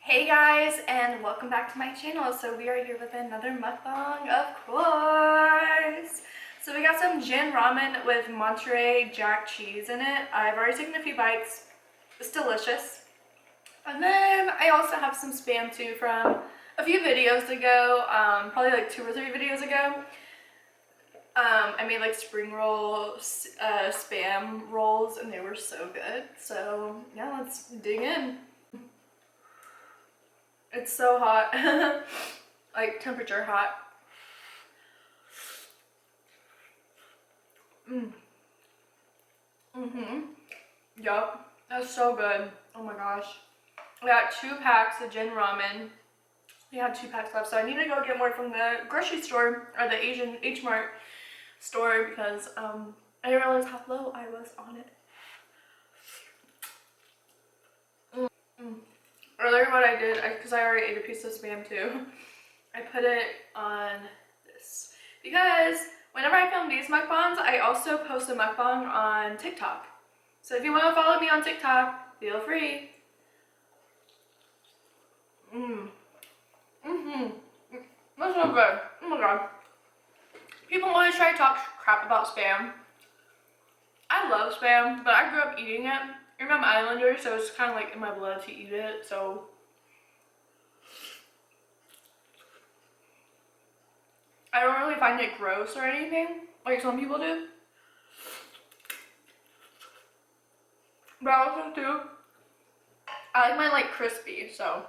Hey guys, and welcome back to my channel. So we are here with another mukbang, of course. So we got some gin ramen with Monterey Jack cheese in it. I've already taken a few bites. It's delicious. And then I also have some spam too from a few videos ago, probably like 2 or 3 videos ago. I made like spring roll spam rolls, and they were so good. So yeah, let's dig in. It's so hot, like temperature hot. Yup, that's so good. Oh my gosh. I got 2 packs of gin ramen. We have 2 packs left, so I need to go get more from the grocery store or the Asian H Mart store because I didn't realize how low I was on it. Earlier what I did, because I already ate a piece of spam too, I put it on this. Because whenever I film these mukbangs, I also post a mukbang on TikTok. So if you want to follow me on TikTok, feel free. That's so good. Oh my god. People always try to talk crap about spam. I love spam, but I grew up eating it. I'm an Islander, so it's kind of like in my blood to eat it, so. I don't really find it gross or anything, like some people do. But also too, I like mine like crispy, so.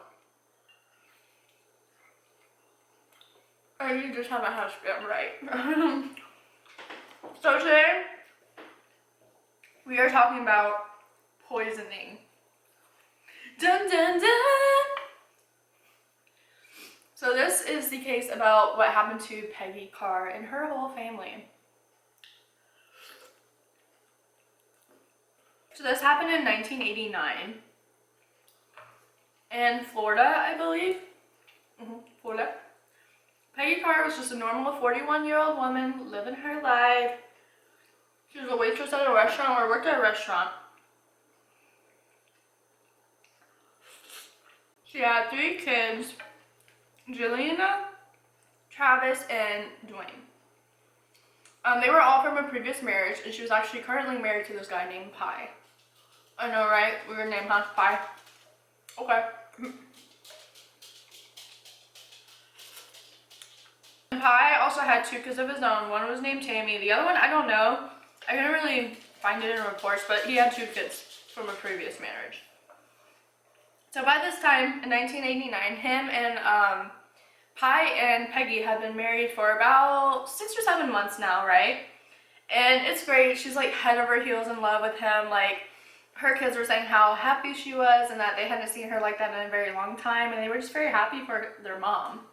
I just haven't had spam right. So today, we are talking about poisoning. Dun dun dun! So this is the case about what happened to Peggy Carr and her whole family. So this happened in 1989 in Florida, I believe. Florida. Peggy Carr was just a normal 41-year-old woman living her life. She was a waitress at a restaurant or worked at a restaurant. She had 3 kids, Jelena, Travis, and Dwayne. They were all from a previous marriage, and she was actually currently married to this guy named Pie. I know, right? We were named Pie. Okay. And Pie also had 2 kids of his own. One was named Tammy. The other one, I don't know. I couldn't really find it in reports, but he had 2 kids from a previous marriage. So by this time, in 1989, him and Pie and Peggy had been married for about 6 or 7 months now, right? And it's great. She's like head over heels in love with him. Like, her kids were saying how happy she was and that they hadn't seen her like that in a very long time, and they were just very happy for their mom.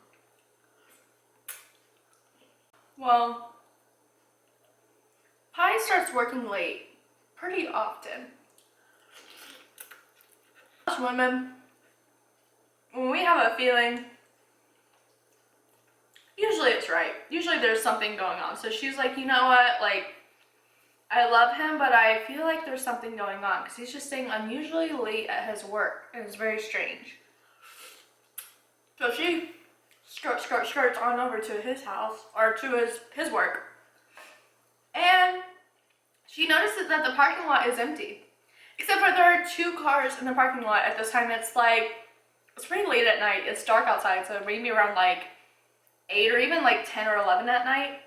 Well, Pie starts working late pretty often. Us women, when we have a feeling, usually it's right. Usually there's something going on. So she's like, you know what, like, I love him, but I feel like there's something going on because he's just staying unusually late at his work. It's very strange. So she skirts on over to his house, or to his work, and she notices that the parking lot is empty. Except for there are 2 cars in the parking lot at this time. It's pretty late at night. It's dark outside, so maybe around like 8 or even like 10 or 11 at night.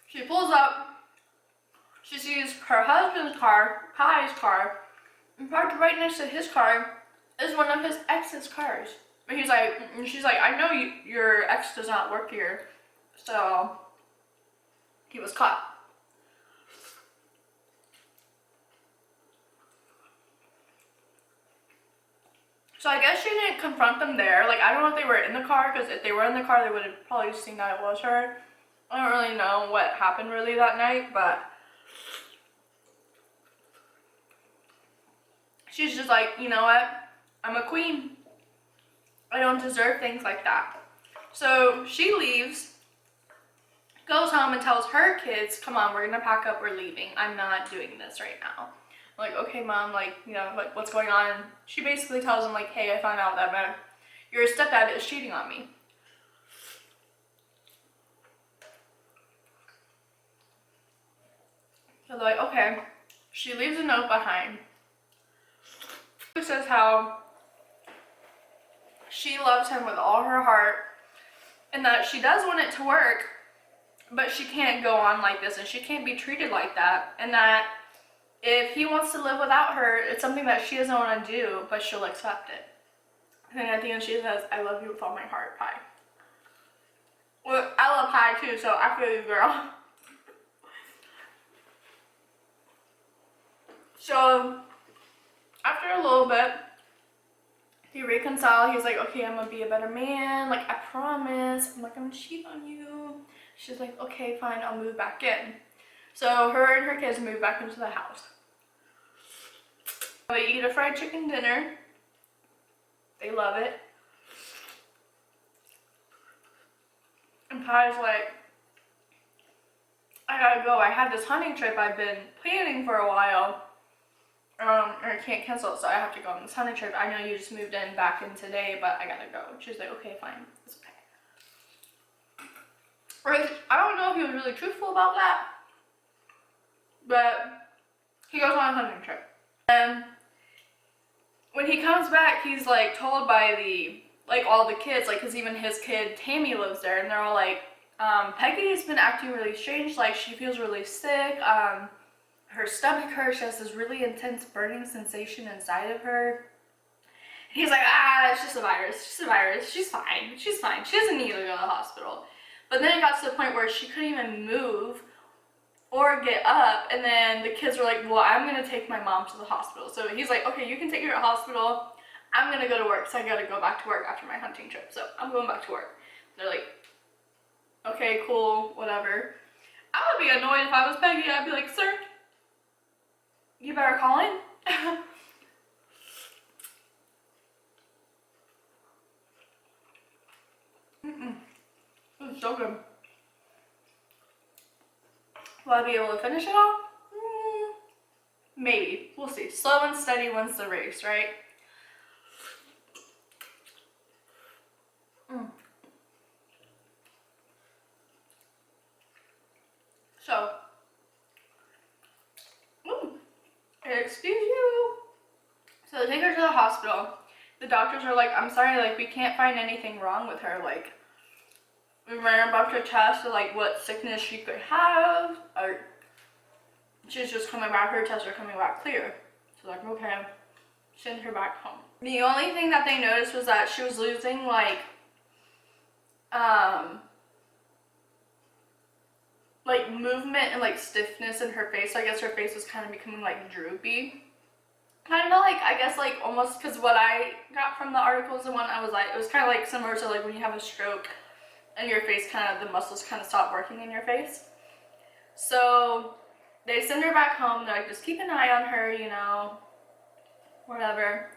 She pulls up. She sees her husband's car, Pie's car, and parked right next to his car is one of his ex's cars. And she's like, I know your ex does not work here. So he was caught. So I guess she didn't confront them there. Like, I don't know if they were in the car, because if they were in the car, they would have probably seen that it was her. I don't really know what happened really that night, but she's just like, you know what? I'm a queen. I don't deserve things like that. So she leaves, goes home and tells her kids, come on, we're gonna pack up, we're leaving. I'm not doing this right now. I'm like, okay, mom, like, you know, like, what's going on? And she basically tells him, like, hey, I found out that your stepdad is cheating on me. So they're like, okay. She leaves a note behind. It says how she loves him with all her heart and that she does want it to work, but she can't go on like this and she can't be treated like that, and that if he wants to live without her, it's something that she doesn't want to do, but she'll accept it. And then at the end she says, I love you with all my heart, pie. Well, I love pie too, so I feel you, girl. So after a little bit, they reconcile. He's like, okay, I'm gonna be a better man. Like, I promise. I'm not gonna cheat on you. She's like, okay, fine, I'll move back in. So her and her kids move back into the house. They eat a fried chicken dinner. They love it. And Pie's like, I gotta go. I have this hunting trip I've been planning for a while. Or I can't cancel it, so I have to go on this hunting trip. I know you just moved in back in today, but I gotta go. She's like, okay, fine. It's okay. Right? I don't know if he was really truthful about that, but he goes on a hunting trip. And when he comes back, he's like told by all the kids, like, cause even his kid, Tammy, lives there, and they're all like, Peggy's been acting really strange, like she feels really sick, her stomach hurts, she has this really intense burning sensation inside of her. And he's like, it's just a virus, she's fine, she doesn't need to go to the hospital. But then it got to the point where she couldn't even move or get up, and then the kids were like, well, I'm gonna take my mom to the hospital. So he's like, okay, you can take her to the hospital, I'm gonna go to work, so I gotta go back to work after my hunting trip, so I'm going back to work. They're like, okay, cool, whatever. I would be annoyed if I was Peggy. I'd be like, sir, you better call in. It's so good. Will I be able to finish it all? Maybe. We'll see. Slow and steady wins the race, right? So, excuse you. So they take her to the hospital. The doctors are like, I'm sorry, like, we can't find anything wrong with her. Like, we ran a bunch of tests to, like, what sickness she could have, or she's just coming back, her tests are coming back clear. So, like, okay, send her back home. The only thing that they noticed was that she was losing, like movement and, like, stiffness in her face. So I guess her face was kind of becoming, like, droopy. Kind of like, I guess, like, almost, because what I got from the articles, the one I was like, it was kind of like similar to, like, when you have a stroke and your face kind of, the muscles kind of stop working in your face. So they send her back home. They're like, just keep an eye on her, you know, whatever.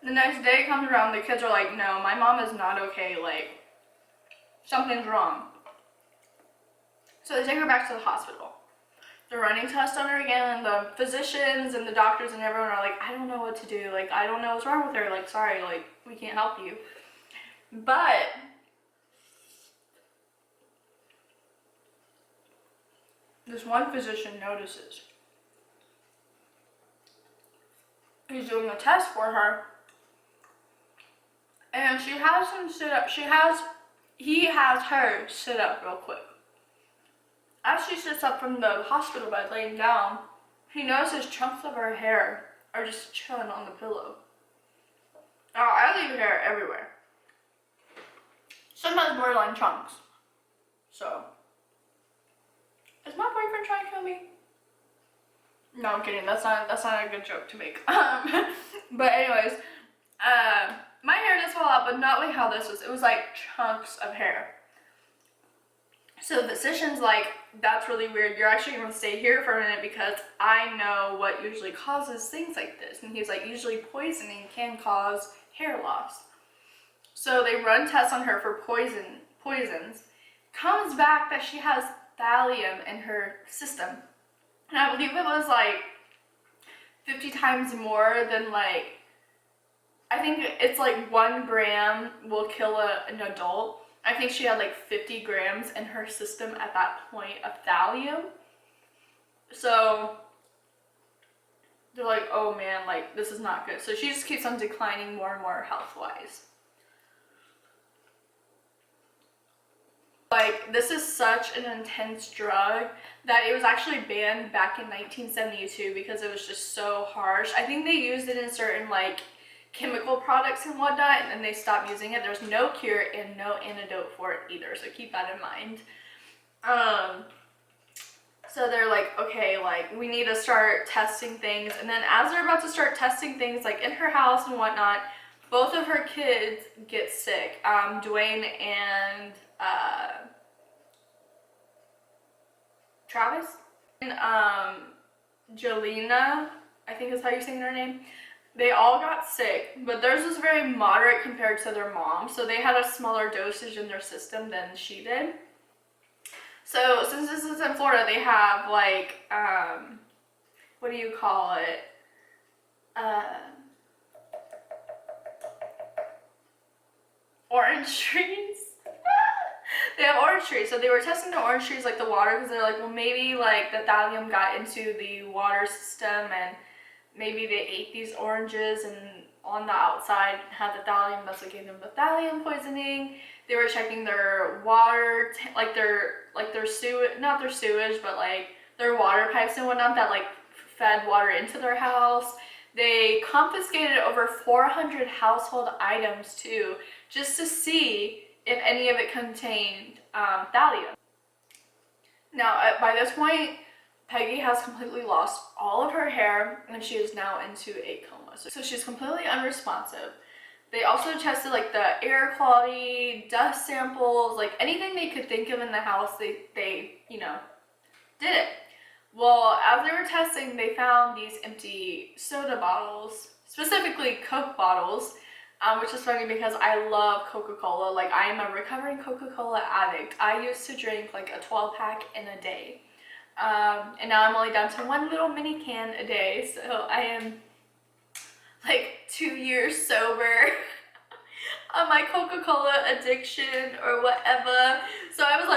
The next day comes around, the kids are like, no, my mom is not okay, like, something's wrong. So they take her back to the hospital. They're running tests on her again, and the physicians and the doctors and everyone are like, I don't know what to do, like, I don't know what's wrong with her, like, sorry, like, we can't help you. But this one physician notices. He's doing a test for her, and she has him sit up. He has her sit up real quick. As she sits up from the hospital bed laying down, he notices chunks of her hair are just chilling on the pillow. Now, I leave hair everywhere. Sometimes borderline chunks. So, is my boyfriend trying to kill me? No, I'm kidding. That's not a good joke to make. But anyways, my hair does fall out, but not like how this was. It was like chunks of hair. So the physician's like, that's really weird. You're actually going to stay here for a minute because I know what usually causes things like this. And he's like, usually poisoning can cause hair loss. So they run tests on her for poisons. Comes back that she has thallium in her system. And I believe it was like 50 times more than like, I think it's like 1 gram will kill an adult. I think she had like 50 grams in her system at that point of thallium. So they're like, oh man, like this is not good. So she just keeps on declining more and more health-wise. Like, this is such an intense drug that it was actually banned back in 1972 because it was just so harsh. I think they used it in certain like chemical products and whatnot, and then they stopped using it. There's no cure and no antidote for it either, so keep that in mind. So they're like, okay, like we need to start testing things. And then as they're about to start testing things like in her house and whatnot, both of her kids get sick. Dwayne and Travis and Jelena, I think is how you're saying her name. They all got sick, but theirs was very moderate compared to their mom, so they had a smaller dosage in their system than she did. So since this is in Florida, they have like what do you call it? Orange trees. They have orange trees, so they were testing the orange trees, like the water, because they're like, well, maybe like the thallium got into the water system and maybe they ate these oranges and on the outside had the thallium. That's what gave them the thallium poisoning. They were checking their water, like their sewage, not their sewage, but like their water pipes and whatnot that like fed water into their house. They confiscated over 400 household items too, just to see if any of it contained thallium. Now, by this point, Peggy has completely lost all of her hair and she is now into a coma. So she's completely unresponsive. They also tested like the air quality, dust samples, like anything they could think of in the house, they you know, did it. Well, as they were testing, they found these empty soda bottles, specifically Coke bottles, which is funny because I love Coca-Cola. Like, I am a recovering Coca-Cola addict. I used to drink like a 12-pack in a day. And now I'm only down to 1 little mini can a day, so I am like 2 years sober on my Coca-Cola addiction or whatever. So I was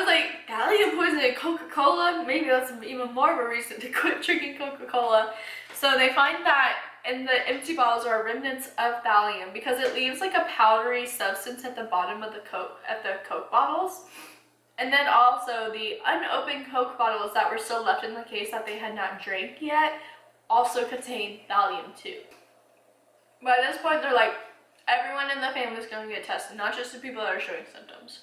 like, thallium poisoning Coca-Cola? Maybe that's even more of a reason to quit drinking Coca-Cola. So they find that in the empty bottles are remnants of thallium because it leaves like a powdery substance at the bottom of the Coke bottles. And then also the unopened Coke bottles that were still left in the case that they had not drank yet also contained thallium too. By this point, they're like, everyone in the family is going to get tested, not just the people that are showing symptoms.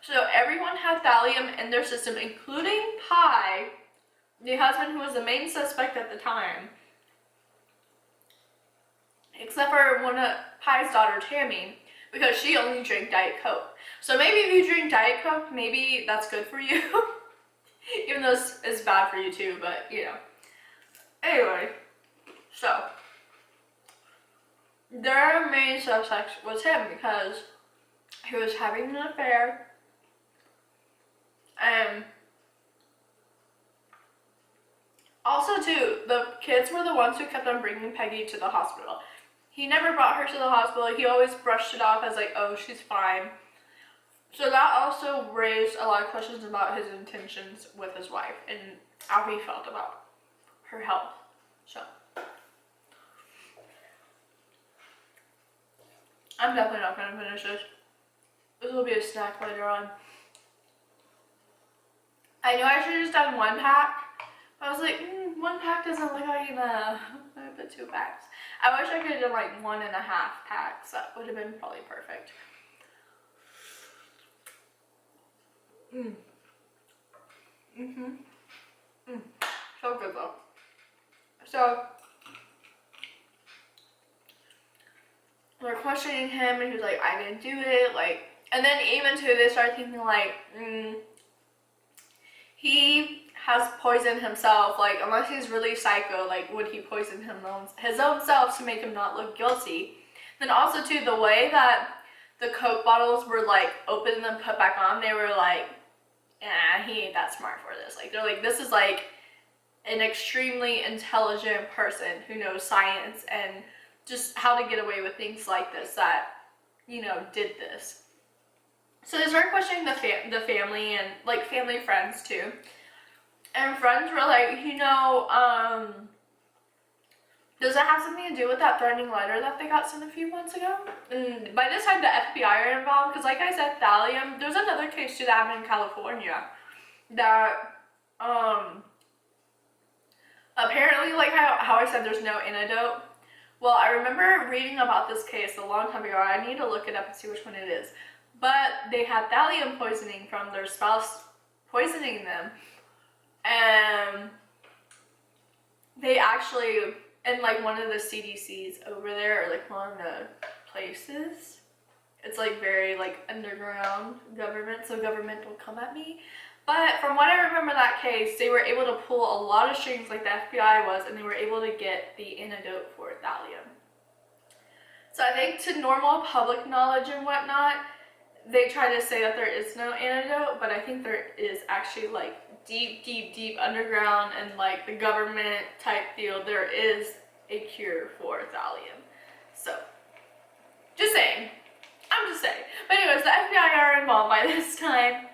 So everyone had thallium in their system, including Pi, the husband who was the main suspect at the time, except for one of Pi's daughter, Tammy, because she only drank Diet Coke. So maybe if you drink Diet Coke, maybe that's good for you. Even though it's bad for you too, but you know. Anyway, so their main suspect was him because he was having an affair and also too, the kids were the ones who kept on bringing Peggy to the hospital. He never brought her to the hospital. He always brushed it off as like, oh, she's fine. So that also raised a lot of questions about his intentions with his wife and how he felt about her health. So I'm definitely not going to finish this. This will be a snack later on. I know I should have just done 1 pack. But I was like, 1 pack doesn't look like enough. I put 2 packs. I wish I could have done like 1.5 packs. That would have been probably perfect. So good though. So they're questioning him and he was like, I didn't do it, like, and then even too, they started thinking like, he has poisoned himself, like, unless he's really psycho, like, would he poison his own self to make him not look guilty? Then also too, the way that the Coke bottles were like opened and then put back on, they were like, he ain't that smart for this. Like, they're like, this is like an extremely intelligent person who knows science and just how to get away with things like this that, you know, did this. So they started questioning the family and like family friends too. And friends were like, you know, does it have something to do with that threatening letter that they got sent a few months ago? And by this time the FBI are involved because, like I said, thallium, there's another case too that happened in California that apparently, like how I said there's no antidote. Well, I remember reading about this case a long time ago. I need to look it up and see which one it is. But they had thallium poisoning from their spouse poisoning them. And they actually, in like one of the CDCs over there, or like one of the places, it's like very like underground government, so government will come at me. But from what I remember that case, they were able to pull a lot of strings like the FBI was, and they were able to get the antidote for thallium. So I think to normal public knowledge and whatnot, they try to say that there is no antidote, but I think there is actually like deep underground and like the government type deal, there is a cure for thallium. So, just saying. I'm just saying. But anyways, the FBI are involved by this time.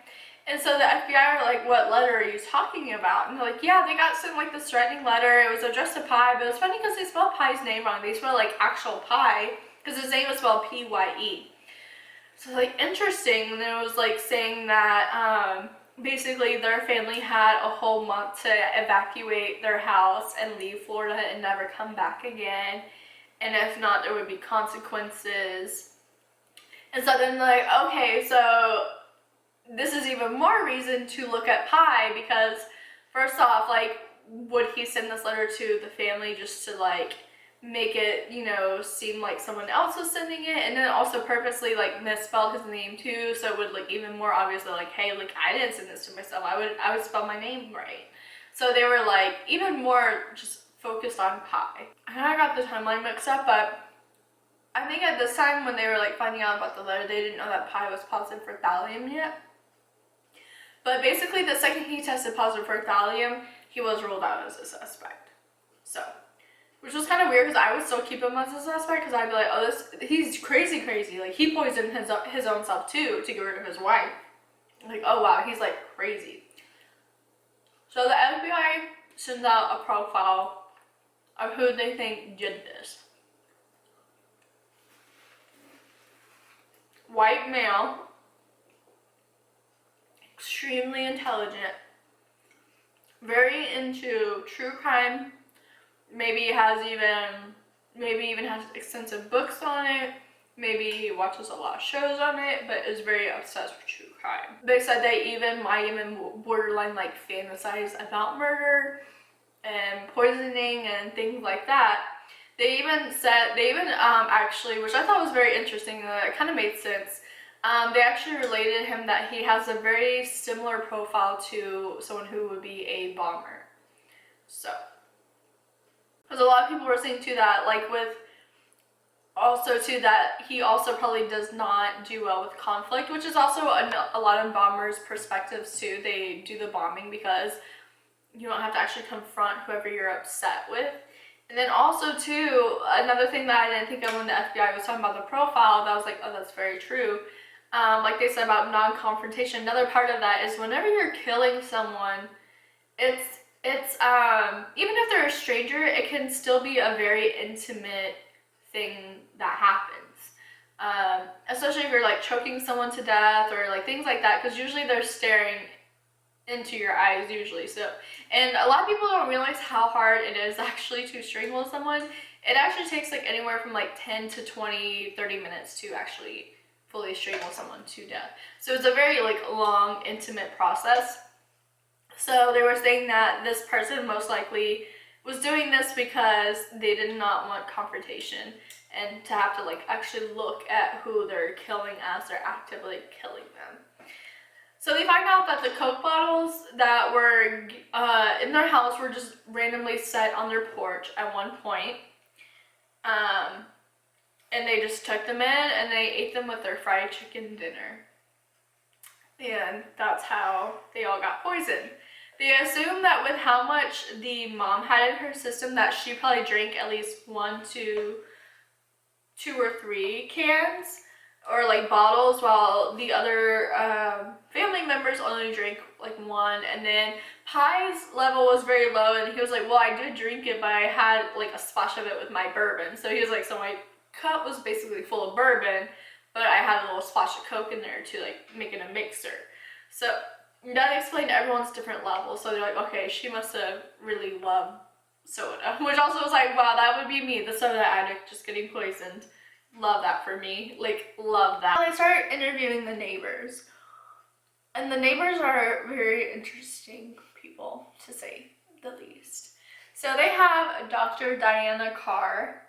And so the FBI are like, what letter are you talking about? And they're like, yeah, they got sent like this threatening letter. It was addressed to Pi, but it was funny because they spelled Pi's name wrong. They spelled like actual Pi because his name was spelled P-Y-E. So like interesting. And it was like saying that basically their family had a whole month to evacuate their house and leave Florida and never come back again. And if not, there would be consequences. And so then like, okay, so this is even more reason to look at Pi because first off, like, would he send this letter to the family just to like make it, you know, seem like someone else was sending it, and then also purposely like misspelled his name too, so it would like even more obviously like, hey, like I didn't send this to myself, I would spell my name right. So they were like even more just focused on Pi. And I got the timeline mixed up, but I think at this time when they were like finding out about the letter, they didn't know that Pi was positive for thallium yet. But basically the second he tested positive for thallium, he was ruled out as a suspect. So, which was kind of weird because I would still keep him as a suspect because I'd be like, oh, he's crazy. Like, he poisoned his own self too to get rid of his wife. Like, oh wow, he's like crazy. So the FBI sends out a profile of who they think did this. White male, extremely intelligent, very into true crime, maybe even has extensive books on it, maybe watches a lot of shows on it, but is very obsessed with true crime. They said they might even borderline like fantasize about murder and poisoning and things like that. They even actually, which I thought was very interesting, it kind of made sense. They actually related him that he has a very similar profile to someone who would be a bomber. So, because a lot of people were saying too that, like with, also too that he also probably does not do well with conflict, which is also a lot of bombers' perspectives too. They do the bombing because you don't have to actually confront whoever you're upset with. And then also too, another thing that I didn't think of when the FBI was talking about the profile, that I was like, oh, that's very true. Like they said about non-confrontation, another part of that is whenever you're killing someone, it's even if they're a stranger, it can still be a very intimate thing that happens. Especially if you're like choking someone to death or like things like that, because usually they're staring into your eyes usually. So, and a lot of people don't realize how hard it is actually to strangle someone. It actually takes like anywhere from like 10 to 20, 30 minutes to actually fully strangle someone to death. So it's a very like long, intimate process. So they were saying that this person most likely was doing this because they did not want confrontation and to have to like actually look at who they're killing as they're actively killing them. So they find out that the Coke bottles that were in their house were just randomly set on their porch at one point. and they just took them in and they ate them with their fried chicken dinner. And that's how they all got poisoned. They assume that with how much the mom had in her system that she probably drank at least 1 to 2 or 3 cans or like bottles, while the other family members only drank like 1. And then Pie's level was very low, and he was like, well, I did drink it, but I had like a splash of it with my bourbon. So he was like, so my cup was basically full of bourbon, but I had a little splash of Coke in there to like make it a mixer. So that explained everyone's different levels. So they're like, okay, she must have really loved soda, which also was like, wow, that would be me, the soda addict just getting poisoned. Love that for me, like love that. I started interviewing the neighbors, and the neighbors are very interesting people, to say the least. So they have Dr. Diana Carr,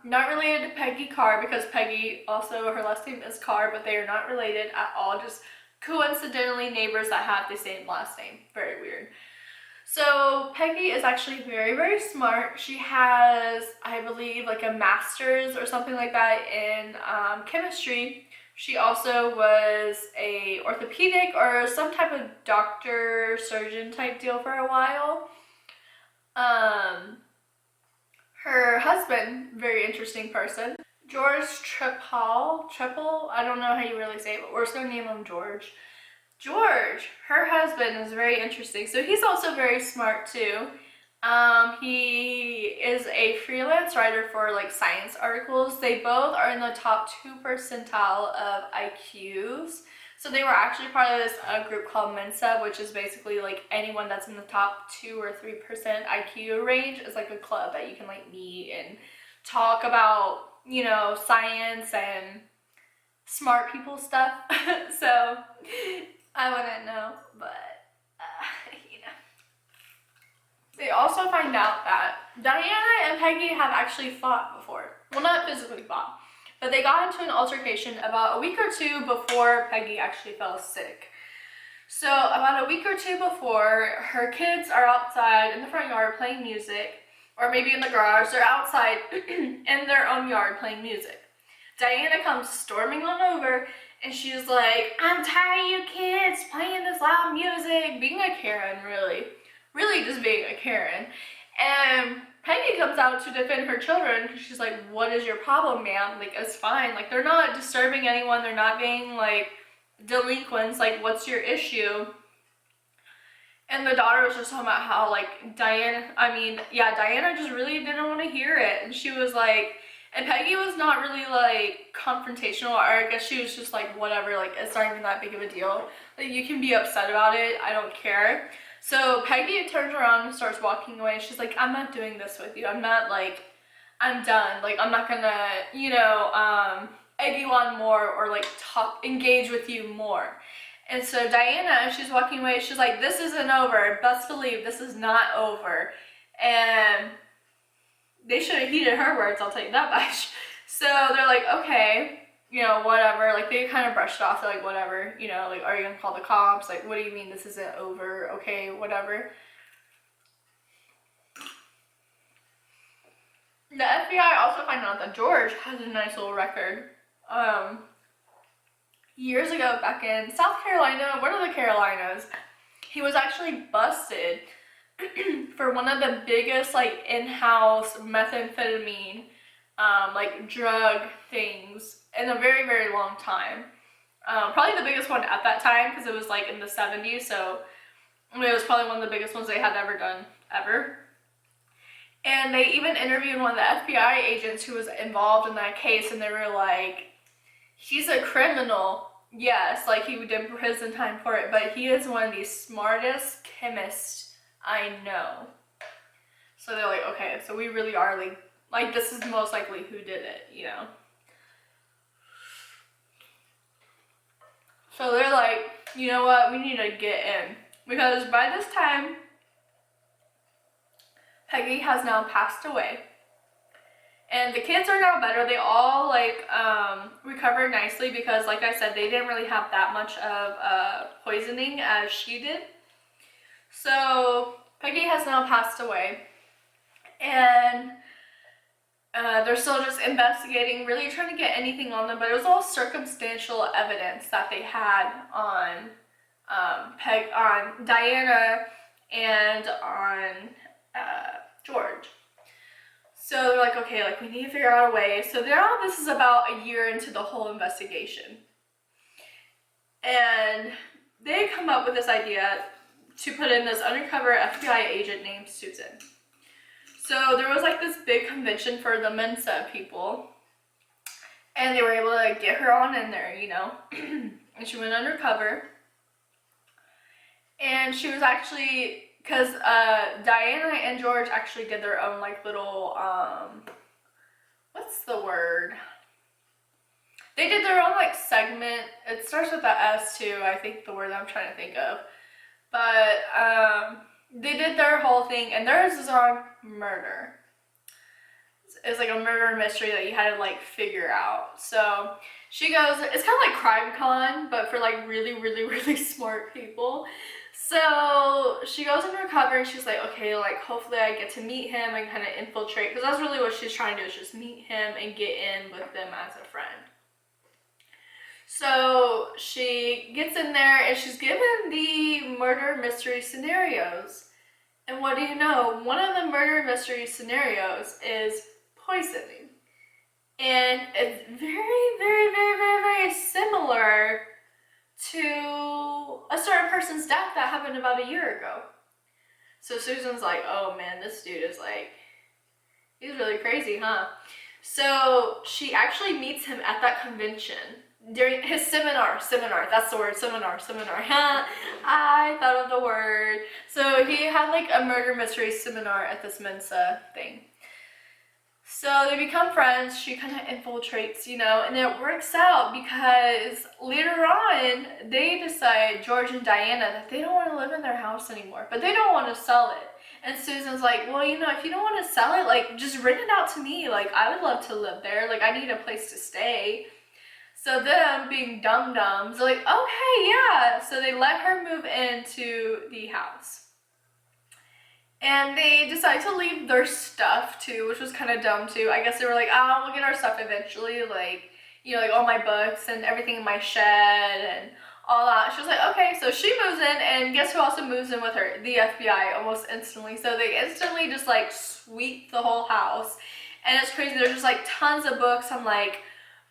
not related to Peggy Carr, because Peggy also, her last name is Carr, but they are not related at all, just coincidentally neighbors that have the same last name. Very weird. So Peggy is actually very, very smart. She has, I believe, like a master's or something like that in chemistry. She also was a orthopedic or some type of doctor, surgeon type deal for a while. Her husband, very interesting person, George Treple, I don't know how you really say it, but we're just gonna name him George. George, her husband, is very interesting. So he's also very smart too. He is a freelance writer for like science articles. They both are in the top 2 percentile of IQs. So they were actually part of this group called Mensa, which is basically like anyone that's in the top 2 or 3% IQ range is like a club that you can like meet and talk about, you know, science and smart people stuff. So I wouldn't know, but you know. They also find out that Diana and Peggy have actually fought before. Well, not physically fought, but they got into an altercation about a week or 2 before Peggy actually fell sick. So about a week or 2 before, her kids are outside in the front yard playing music, or maybe in the garage. They're outside in their own yard playing music. Diana comes storming on over, and she's like, I'm tired of you kids playing this loud music, being a Karen, really just being a Karen. And Peggy comes out to defend her children because she's like, what is your problem, ma'am? Like, it's fine. Like, they're not disturbing anyone. They're not being like delinquents. Like, what's your issue? And the daughter was just talking about how like Diana just really didn't want to hear it. And she was like, and Peggy was not really like confrontational, or I guess she was just like, whatever, like it's not even that big of a deal. Like, you can be upset about it, I don't care. So Peggy turns around and starts walking away. She's like, I'm not doing this with you. I'm not like, I'm done. Like, I'm not gonna, you know, egg you on more or like engage with you more. And so Diana, she's walking away, she's like, this isn't over. Best believe this is not over. And they should have heeded her words, I'll tell you that much. So they're like, okay, you know, whatever. Like, they kind of brushed off. They're like, whatever, you know, like, are you gonna call the cops? Like, what do you mean this isn't over? Okay, whatever. The FBI also find out that George has a nice little record. Years ago, back in South Carolina, one of the Carolinas, he was actually busted for one of the biggest like in-house methamphetamine like drug things in a very, very long time. Probably the biggest one at that time, because it was like in the 70s, so it was probably one of the biggest ones they had ever done, ever. And they even interviewed one of the FBI agents who was involved in that case, and they were like, he's a criminal, yes, like he did prison time for it, but he is one of the smartest chemists I know. So they're like, okay, so we really are like this is most likely who did it, you know. So they're like, you know what, we need to get in, because by this time Peggy has now passed away, and the kids are now better. They all like recovered nicely, because like I said, they didn't really have that much of poisoning as she did. So Peggy has now passed away, and They're still just investigating, really trying to get anything on them, but it was all circumstantial evidence that they had on on Diana and on George. So they're like, okay, like we need to figure out a way. So now this is about a year into the whole investigation. And they come up with this idea to put in this undercover FBI agent named Susan. So there was like this big convention for the Mensa people. And they were able to get her on in there, you know. And she went undercover. And she was actually, because Diana and George actually did their own like little, what's the word? They did their own like segment. It starts with the S too, I think the word that I'm trying to think of. But they did their whole thing, and theirs is on murder. It's like a murder mystery that you had to like figure out. So she goes, it's kind of like Crime Con, but for like really, really, really smart people. So she goes undercover and she's like, okay, like hopefully I get to meet him and kind of infiltrate, because that's really what she's trying to do, is just meet him and get in with them as a friend. So she gets in there and she's given the murder mystery scenarios. And what do you know? One of the murder mystery scenarios is poisoning. And it's very, very, very, very, very similar to a certain person's death that happened about a year ago. So Susan's like, oh man, this dude is like, he's really crazy, huh? So she actually meets him at that convention during his seminar, that's the word, seminar. I thought of the word. So he had like a murder mystery seminar at this Mensa thing. So they become friends, she kind of infiltrates, you know, and it works out because later on, they decide, George and Diana, that they don't want to live in their house anymore, but they don't want to sell it. And Susan's like, well, you know, if you don't want to sell it, like, just rent it out to me. Like, I would love to live there. Like, I need a place to stay. So them being dum-dums, they're like, okay, yeah. So they let her move into the house. And they decide to leave their stuff too, which was kind of dumb too. I guess they were like, oh, we'll get our stuff eventually. Like, you know, like all my books and everything in my shed and all that. She was like, okay. So she moves in, and guess who also moves in with her? The FBI, almost instantly. So they instantly just like sweep the whole house. And it's crazy. There's just like tons of books on like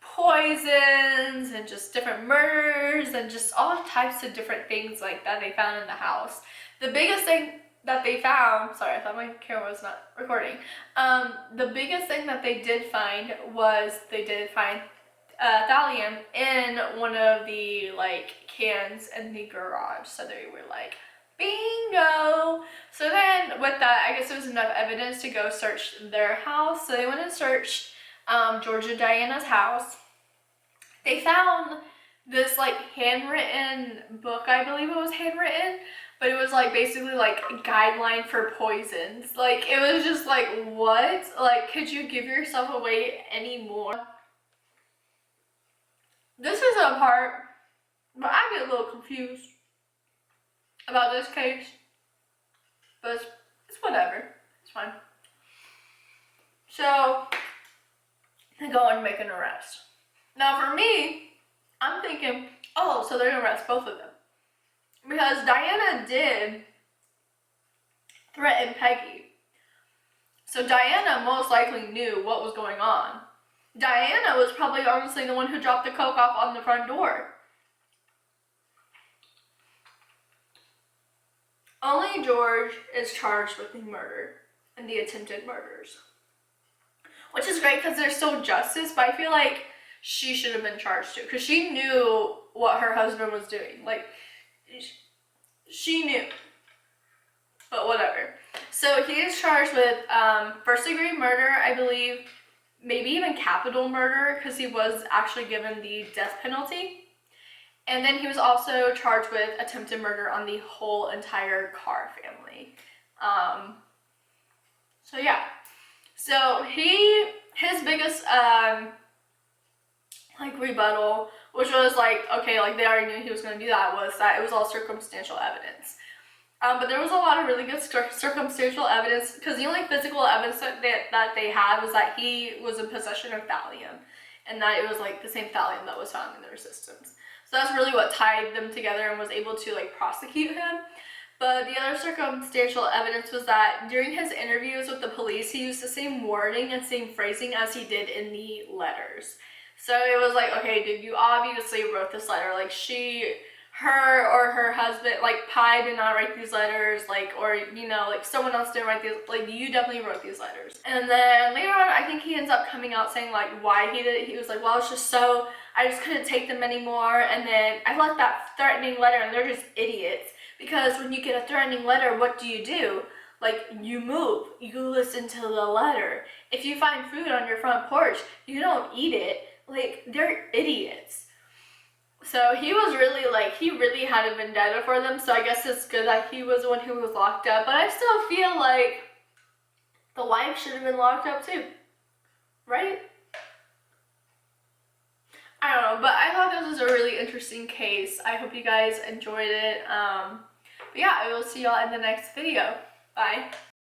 poisons and just different murders and just all types of different things like that they found in the house. The biggest thing that they found, sorry, I thought my camera was not recording. The biggest thing that they did find was they did find thallium in one of the like cans in the garage. So they were like, bingo! So then with that, I guess there was enough evidence to go search their house. So they went and searched George and Diana's house. They found this like handwritten book, I believe it was handwritten, but it was like basically like a guideline for poisons. Like it was just like, what? Like, could you give yourself away anymore? This is a part, but I get a little confused about this case, but it's whatever, it's fine. So they go and make an arrest. Now for me, I'm thinking, oh, so they're gonna arrest both of them. Because Diana did threaten Peggy. So Diana most likely knew what was going on. Diana was probably honestly the one who dropped the coke off on the front door. Only George is charged with the murder and the attempted murders. Which is great because there's still justice, but I feel like she should have been charged too. Because she knew what her husband was doing. Like, she knew. But whatever. So he is charged with first degree murder, I believe. Maybe even capital murder, because he was actually given the death penalty. And then he was also charged with attempted murder on the whole entire Carr family. So yeah. So his biggest like rebuttal, which was like, okay, like they already knew he was going to do that, was that it was all circumstantial evidence. But there was a lot of really good circumstantial evidence, because the only physical evidence that they had was that he was in possession of thallium, and that it was like the same thallium that was found in the resistance. So that's really what tied them together and was able to like prosecute him. But the other circumstantial evidence was that during his interviews with the police, he used the same wording and same phrasing as he did in the letters. So it was like, okay, dude, you obviously wrote this letter. Like her or her husband, like Pi did not write these letters, like, or, you know, like someone else didn't write these, like, you definitely wrote these letters. And then later on, I think he ends up coming out saying like why he did it. He was like, well, it's just so, I just couldn't take them anymore, and then I left that threatening letter, and they're just idiots. Because when you get a threatening letter, what do? Like, you move, you listen to the letter. If you find food on your front porch, you don't eat it. Like, they're idiots. So he was really like, he really had a vendetta for them, so I guess it's good that he was the one who was locked up, but I still feel like the wife should have been locked up too, right? I don't know, but I thought this was a really interesting case. I hope you guys enjoyed it. But yeah, I will see y'all in the next video. Bye.